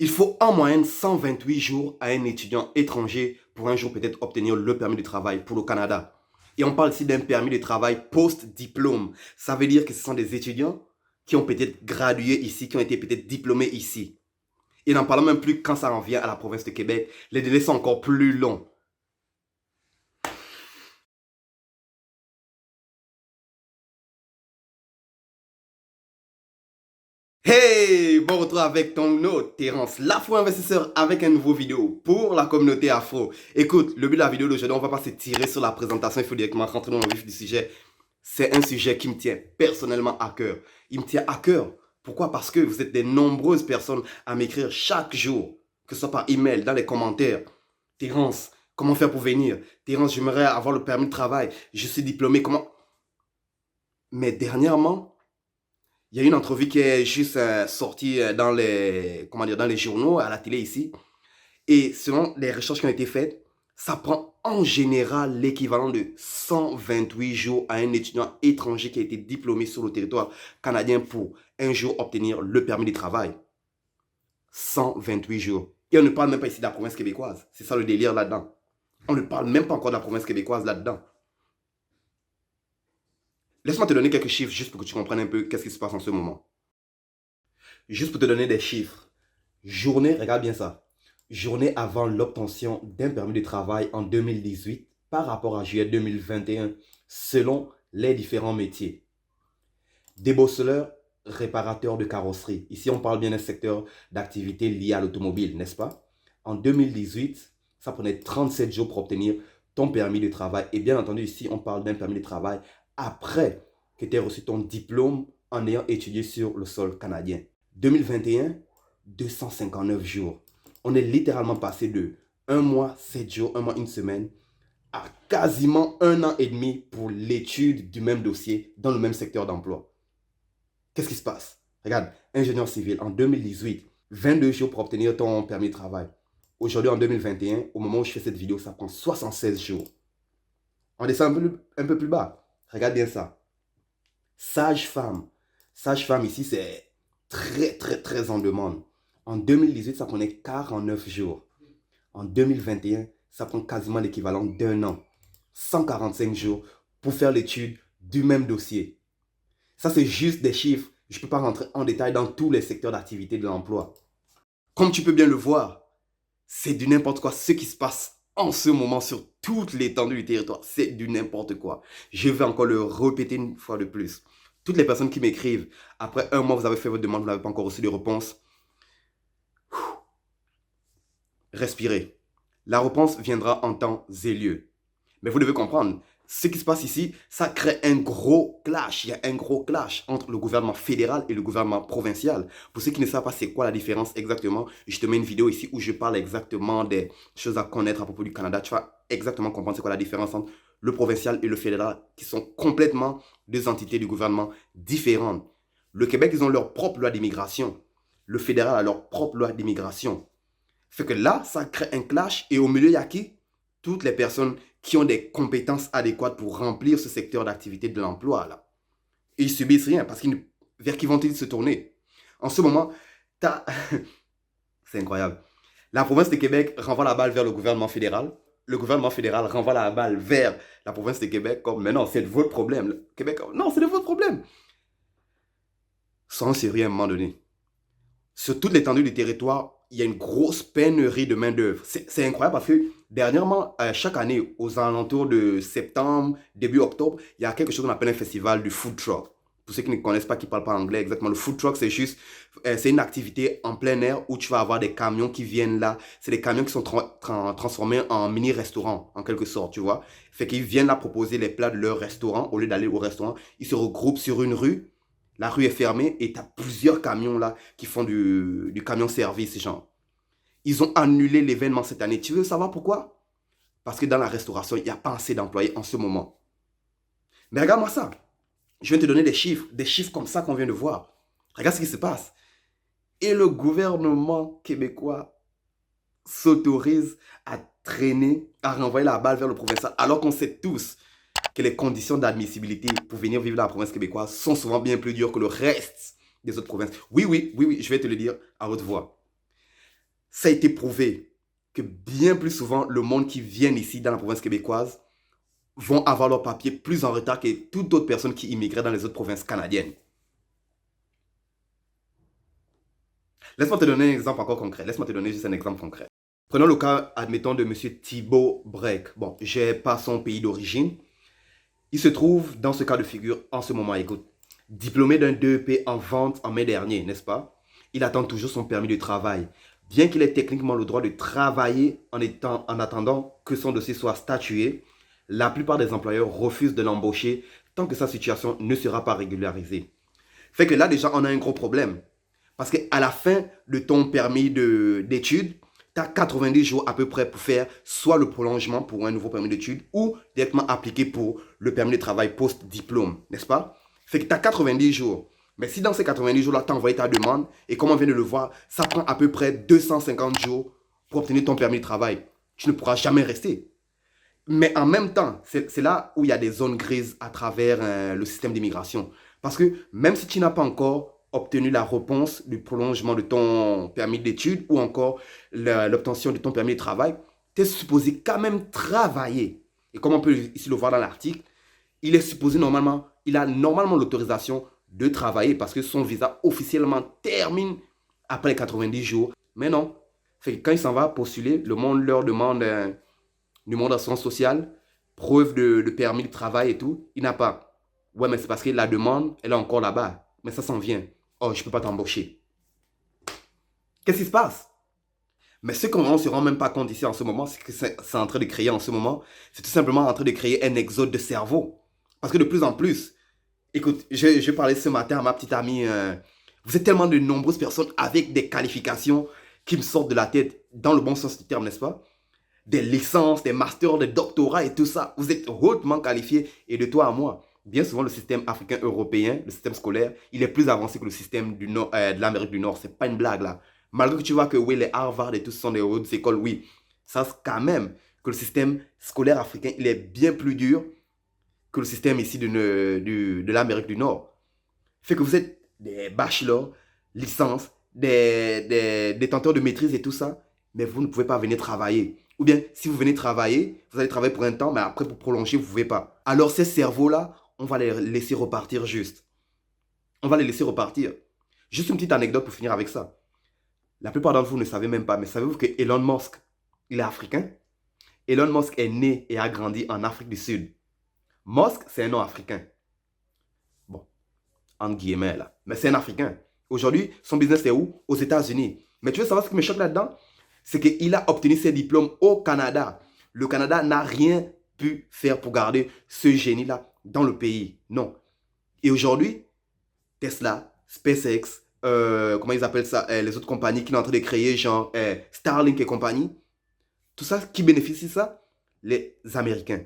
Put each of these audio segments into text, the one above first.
Il faut en moyenne 128 jours à un étudiant étranger pour un jour peut-être obtenir le permis de travail pour le Canada. Et on parle ici d'un permis de travail post-diplôme. Ça veut dire que ce sont des étudiants qui ont peut-être gradué ici, qui ont été peut-être diplômés ici. Et n'en parlons même plus quand ça en vient à la province de Québec. Les délais sont encore plus longs. Hey, bon retour avec ton hôte, Terence, l'afro-investisseur avec un nouveau vidéo pour la communauté afro. Écoute, le but de la vidéo d'aujourd'hui, on va pas s'étirer sur la présentation, il faut directement rentrer dans le vif du sujet. C'est un sujet qui me tient personnellement à cœur. Il me tient à cœur. Pourquoi? Parce que vous êtes des nombreuses personnes à m'écrire chaque jour, que ce soit par email, dans les commentaires. Terence, comment faire pour venir? Terence, j'aimerais avoir le permis de travail. Je suis diplômé, comment? Mais dernièrement, il y a une entrevue qui est juste sortie dans les, comment dire, dans les journaux, à la télé ici. Et selon les recherches qui ont été faites, ça prend en général l'équivalent de 128 jours à un étudiant étranger qui a été diplômé sur le territoire canadien pour un jour obtenir le permis de travail. 128 jours. Et on ne parle même pas ici de la province québécoise. C'est ça le délire là-dedans. On ne parle même pas encore de la province québécoise là-dedans. Laisse-moi te donner quelques chiffres juste pour que tu comprennes un peu qu'est-ce qui se passe en ce moment. Juste pour te donner des chiffres. Journée, regarde bien ça. Journée avant l'obtention d'un permis de travail en 2018 par rapport à juillet 2021 selon les différents métiers. Débosseleur, réparateur de carrosserie. Ici, on parle bien d'un secteur d'activité lié à l'automobile, n'est-ce pas? En 2018, ça prenait 37 jours pour obtenir ton permis de travail. Et bien entendu, ici, on parle d'un permis de travail après que tu aies reçu ton diplôme en ayant étudié sur le sol canadien. 2021, 259 jours. On est littéralement passé de 1 mois, 7 jours, 1 mois, 1 semaine à quasiment 1 an et demi pour l'étude du même dossier dans le même secteur d'emploi. Qu'est-ce qui se passe? Regarde, ingénieur civil en 2018, 22 jours pour obtenir ton permis de travail. Aujourd'hui, en 2021, au moment où je fais cette vidéo, ça prend 76 jours. On descend un peu plus bas. Regarde bien ça. Sage-femme. Sage-femme ici, c'est très en demande. En 2018, ça prenait 49 jours. En 2021, ça prend quasiment l'équivalent d'1 an. 145 jours pour faire l'étude du même dossier. Ça, c'est juste des chiffres. Je ne peux pas rentrer en détail dans tous les secteurs d'activité de l'emploi. Comme tu peux bien le voir, c'est du n'importe quoi. Ce qui se passe en ce moment sur toute l'étendue du territoire, c'est du n'importe quoi. Je vais encore le répéter une fois de plus. Toutes les personnes qui m'écrivent, après 1 mois, vous avez fait votre demande, vous n'avez pas encore reçu de réponse. Respirez. La réponse viendra en temps et lieu. Mais vous devez comprendre, ce qui se passe ici, ça crée un gros clash. Il y a un gros clash entre le gouvernement fédéral et le gouvernement provincial. Pour ceux qui ne savent pas c'est quoi la différence exactement, je te mets une vidéo ici où je parle exactement des choses à connaître à propos du Canada. Tu vas exactement comprendre c'est quoi la différence entre le provincial et le fédéral, qui sont complètement deux entités du gouvernement différentes. Le Québec, ils ont leur propre loi d'immigration. Le fédéral a leur propre loi d'immigration. Fait que là, ça crée un clash et au milieu, il y a qui? Toutes les personnes qui ont des compétences adéquates pour remplir ce secteur d'activité de l'emploi là. Et ils subissent rien parce qu'ils vers qui vont-ils se tourner? En ce moment, t'as... c'est incroyable. La province de Québec renvoie la balle vers le gouvernement fédéral. Le gouvernement fédéral renvoie la balle vers la province de Québec comme, mais non, c'est de votre problème. Le Québec, non, c'est de votre problème. Sans sérieux à un moment donné. Sur toute l'étendue du territoire, il y a une grosse pénurie de main-d'œuvre. C'est incroyable parce que dernièrement, chaque année, aux alentours de septembre, début octobre, il y a quelque chose qu'on appelle un festival du food truck. Pour ceux qui ne connaissent pas, qui ne parlent pas anglais exactement, le food truck, c'est juste, c'est une activité en plein air où tu vas avoir des camions qui viennent là. C'est des camions qui sont transformés en mini-restaurants, en quelque sorte, tu vois. Fait qu'ils viennent là proposer les plats de leur restaurant. Au lieu d'aller au restaurant, ils se regroupent sur une rue. La rue est fermée et tu as plusieurs camions là qui font du camion service, genre. Ils ont annulé l'événement cette année. Tu veux savoir pourquoi? Parce que dans la restauration, il n'y a pas assez d'employés en ce moment. Mais regarde-moi ça. Je vais te donner des chiffres comme ça qu'on vient de voir. Regarde ce qui se passe. Et le gouvernement québécois s'autorise à traîner, à renvoyer la balle vers le provincial, alors qu'on sait tous que les conditions d'admissibilité pour venir vivre dans la province québécoise sont souvent bien plus dures que le reste des autres provinces. Oui, je vais te le dire à haute voix. ça a été prouvé que bien plus souvent, le monde qui vient ici dans la province québécoise vont avoir leur papier plus en retard que toute autre personne qui immigraient dans les autres provinces canadiennes. Laisse-moi te donner un exemple encore concret. Laisse-moi te donner juste un exemple concret. Prenons le cas, admettons, de M. Thibault Breck. Bon, je n'ai pas son pays d'origine. Il se trouve dans ce cas de figure en ce moment. Écoute, diplômé d'un DEP en vente en mai dernier, n'est-ce pas? Il attend toujours son permis de travail. Bien qu'il ait techniquement le droit de travailler en attendant que son dossier soit statué, la plupart des employeurs refusent de l'embaucher tant que sa situation ne sera pas régularisée. Fait que là, déjà, on a un gros problème. Parce qu'à la fin de ton permis d'études, tu as 90 jours à peu près pour faire soit le prolongement pour un nouveau permis d'études ou directement appliquer pour le permis de travail post-diplôme, n'est-ce pas? Fait que tu as 90 jours. Mais si dans ces 90 jours-là, tu as envoyé ta demande et comme on vient de le voir, ça prend à peu près 250 jours pour obtenir ton permis de travail, tu ne pourras jamais rester. Mais en même temps, c'est là où il y a des zones grises à travers le système d'immigration. Parce que même si tu n'as pas encore obtenu la réponse du prolongement de ton permis d'études ou encore l'obtention de ton permis de travail, tu es supposé quand même travailler. Et comme on peut ici le voir dans l'article, il est supposé normalement, il a normalement l'autorisation de travailler parce que son visa officiellement termine après les 90 jours. Mais non, c'est que quand il s'en va postuler, le monde leur demande numéro d'assurance sociale, preuve de permis de travail et tout. Il n'a pas. Ouais, mais c'est parce que la demande, elle est encore là-bas. Mais ça s'en vient. Oh, je ne peux pas t'embaucher. Qu'est-ce qui se passe? Mais ce qu'on ne se rend même pas compte ici en ce moment, c'est que c'est en train de créer en ce moment, c'est tout simplement en train de créer un exode de cerveau. Parce que de plus en plus, écoute, je parlais ce matin à ma petite amie, vous êtes tellement de nombreuses personnes avec des qualifications qui me sortent de la tête, dans le bon sens du terme, n'est-ce pas? Des licences, des masters, des doctorats et tout ça. Vous êtes hautement qualifiés. Et de toi à moi, bien souvent, le système africain européen, le système scolaire, il est plus avancé que le système de l'Amérique du Nord. C'est pas une blague là. Malgré que tu vois que oui, les Harvard et tout ce sont des hautes écoles, oui. Ça, c'est quand même que le système scolaire africain, il est bien plus dur que le système ici de l'Amérique du Nord. Fait que vous êtes des bachelors, licences, des détenteurs de maîtrise et tout ça, mais vous ne pouvez pas venir travailler. Ou bien, si vous venez travailler, vous allez travailler pour un temps, mais après, pour prolonger, vous ne pouvez pas. Alors, ces cerveaux-là, on va les laisser repartir juste. On va les laisser repartir. Juste une petite anecdote pour finir avec ça. La plupart d'entre vous ne savez même pas, mais savez-vous que Elon Musk, il est africain? Elon Musk est né et a grandi en Afrique du Sud. Musk, c'est un nom africain. Bon, entre guillemets là. Mais c'est un Africain. Aujourd'hui, son business est où? Aux États-Unis. Mais tu veux savoir ce qui me choque là-dedans? C'est qu'il a obtenu ses diplômes au Canada. Le Canada n'a rien pu faire pour garder ce génie-là dans le pays. Non. Et aujourd'hui, Tesla, SpaceX, comment ils appellent ça, les autres compagnies qui sont en train de créer, genre Starlink et compagnie, tout ça, qui bénéficie de ça? Les Américains.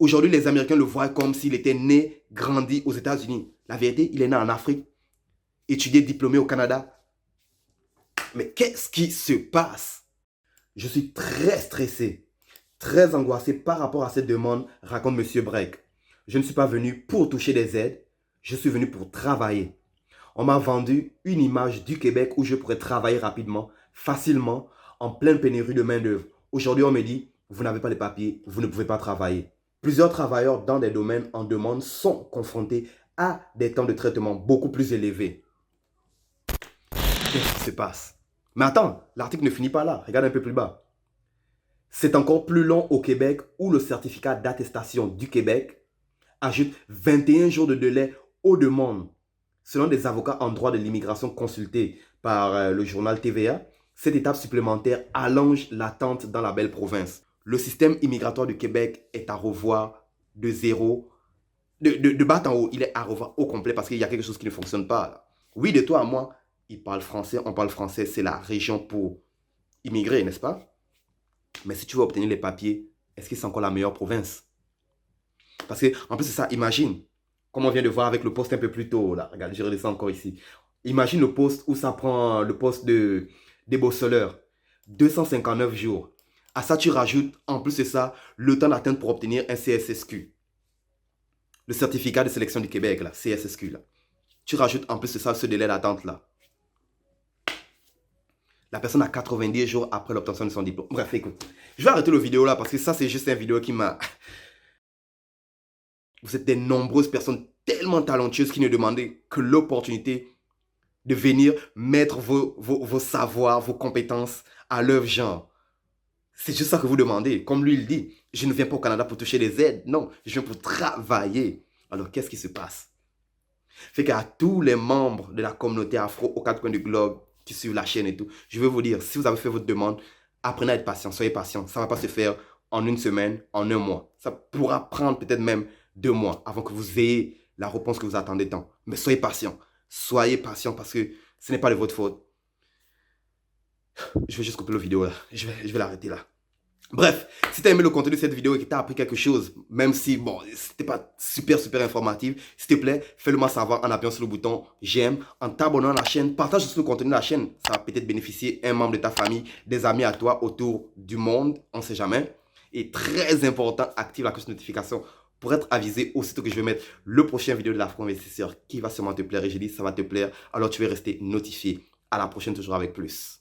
Aujourd'hui, les Américains le voient comme s'il était né, grandi aux États-Unis. La vérité, il est né en Afrique, étudié, diplômé au Canada. Mais qu'est-ce qui se passe? Je suis très stressé, très angoissé par rapport à cette demande, raconte M. Breck. Je ne suis pas venu pour toucher des aides, je suis venu pour travailler. On m'a vendu une image du Québec où je pourrais travailler rapidement, facilement, en pleine pénurie de main-d'œuvre. Aujourd'hui, on me dit, vous n'avez pas les papiers, vous ne pouvez pas travailler. Plusieurs travailleurs dans des domaines en demande sont confrontés à des temps de traitement beaucoup plus élevés. Qu'est-ce qui se passe? Mais attends, l'article ne finit pas là. Regarde un peu plus bas. C'est encore plus long au Québec où le certificat d'attestation du Québec ajoute 21 jours de délai aux demandes. Selon des avocats en droit de l'immigration consultés par le journal TVA, cette étape supplémentaire allonge l'attente dans la belle province. Le système immigratoire du Québec est à revoir de zéro, de bas en haut. Il est à revoir au complet parce qu'il y a quelque chose qui ne fonctionne pas là. Oui, de toi à moi, ils parlent français, on parle français, c'est la région pour immigrer, n'est-ce pas? Mais si tu veux obtenir les papiers, est-ce que c'est encore la meilleure province? Parce que, en plus c'est ça, imagine, comme on vient de voir avec le poste un peu plus tôt, là, regarde, je redescends encore ici. Imagine le poste où ça prend le poste de déboceleur, 259 jours. À ça, tu rajoutes, en plus de ça, le temps d'attente pour obtenir un CSSQ. Le certificat de sélection du Québec, là, CSSQ, là. Tu rajoutes en plus de ça ce délai d'attente, là. La personne a 90 jours après l'obtention de son diplôme. Bref, écoute, je vais arrêter la vidéo là parce que ça, c'est juste une vidéo qui m'a... Vous êtes des nombreuses personnes tellement talentueuses qui ne demandaient que l'opportunité de venir mettre vos savoirs, vos compétences à l'œuvre, genre. C'est juste ça que vous demandez. Comme lui, il dit, je ne viens pas au Canada pour toucher des aides. Non, je viens pour travailler. Alors, qu'est-ce qui se passe? Fait qu'à tous les membres de la communauté afro aux quatre coins du globe qui suivent la chaîne et tout, je veux vous dire, si vous avez fait votre demande, apprenez à être patient, soyez patient. Ça ne va pas se faire en une semaine, en un mois. Ça pourra prendre peut-être même 2 mois avant que vous ayez la réponse que vous attendez tant. Mais soyez patient. Soyez patient parce que ce n'est pas de votre faute. Je vais juste couper la vidéo là. Je vais l'arrêter là. Bref, si tu as aimé le contenu de cette vidéo et que tu as appris quelque chose, même si, bon, c'était pas super informatif, s'il te plaît, fais-le moi savoir en appuyant sur le bouton j'aime, en t'abonnant à la chaîne, partage aussi le contenu de la chaîne. Ça va peut-être bénéficier un membre de ta famille, des amis à toi autour du monde, on sait jamais. Et très important, active la cloche de notification pour être avisé aussitôt que je vais mettre le prochain vidéo de l'Afro-Investisseur qui va sûrement te plaire. Et j'ai dit ça va te plaire, alors tu vas rester notifié. À la prochaine, toujours avec plus.